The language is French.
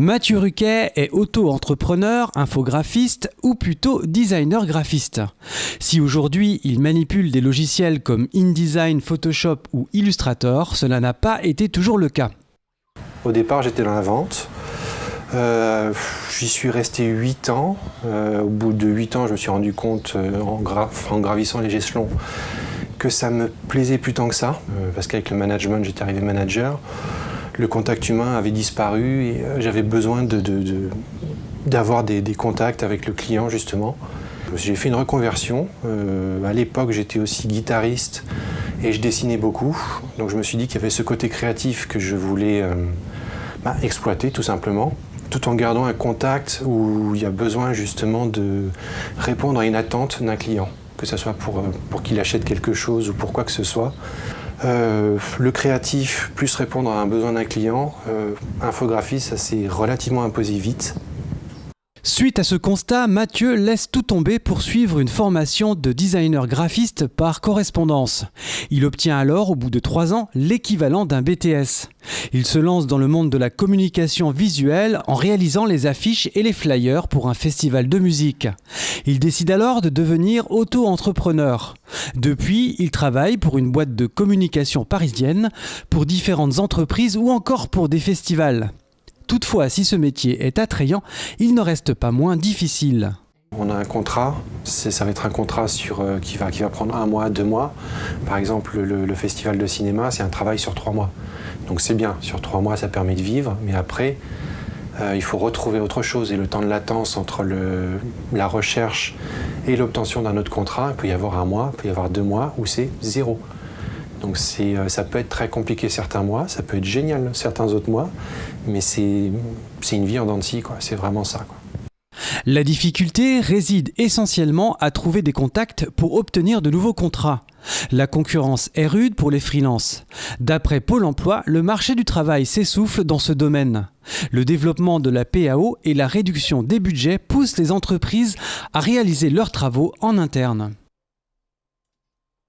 Mathieu Ruquet est auto-entrepreneur, infographiste ou plutôt designer graphiste. Si aujourd'hui il manipule des logiciels comme InDesign, Photoshop ou Illustrator, cela n'a pas été toujours le cas. Au départ, j'étais dans la vente. J'y suis resté 8 ans. Au bout de 8 ans, je me suis rendu compte en gravissant les échelons que ça me plaisait plus tant que ça. Parce qu'avec le management, j'étais arrivé manager. Le contact humain avait disparu et j'avais besoin d'avoir des contacts avec le client, justement. J'ai fait une reconversion. À l'époque, j'étais aussi guitariste et je dessinais beaucoup. Donc je me suis dit qu'il y avait ce côté créatif que je voulais exploiter, tout simplement, tout en gardant un contact où il y a besoin, justement, de répondre à une attente d'un client, que ce soit pour qu'il achète quelque chose ou pour quoi que ce soit. Le créatif plus répondre à un besoin d'un client, infographie, ça s'est relativement imposé vite. Suite à ce constat, Mathieu laisse tout tomber pour suivre une formation de designer graphiste par correspondance. Il obtient alors, au bout de 3 ans, l'équivalent d'un BTS. Il se lance dans le monde de la communication visuelle en réalisant les affiches et les flyers pour un festival de musique. Il décide alors de devenir auto-entrepreneur. Depuis, il travaille pour une boîte de communication parisienne, pour différentes entreprises ou encore pour des festivals. Toutefois, si ce métier est attrayant, il ne reste pas moins difficile. On a un contrat, ça va être un contrat qui va prendre 1 mois, 2 mois. Par exemple, le festival de cinéma, c'est un travail sur 3 mois. Donc c'est bien, sur 3 mois, ça permet de vivre, mais après, il faut retrouver autre chose. Et le temps de latence entre la recherche et l'obtention d'un autre contrat, il peut y avoir 1 mois, il peut y avoir 2 mois, où c'est 0. Donc ça peut être très compliqué certains mois, ça peut être génial certains autres mois, mais c'est une vie en dents de scie, quoi. C'est vraiment ça, quoi. La difficulté réside essentiellement à trouver des contacts pour obtenir de nouveaux contrats. La concurrence est rude pour les freelances. D'après Pôle emploi, le marché du travail s'essouffle dans ce domaine. Le développement de la PAO et la réduction des budgets poussent les entreprises à réaliser leurs travaux en interne.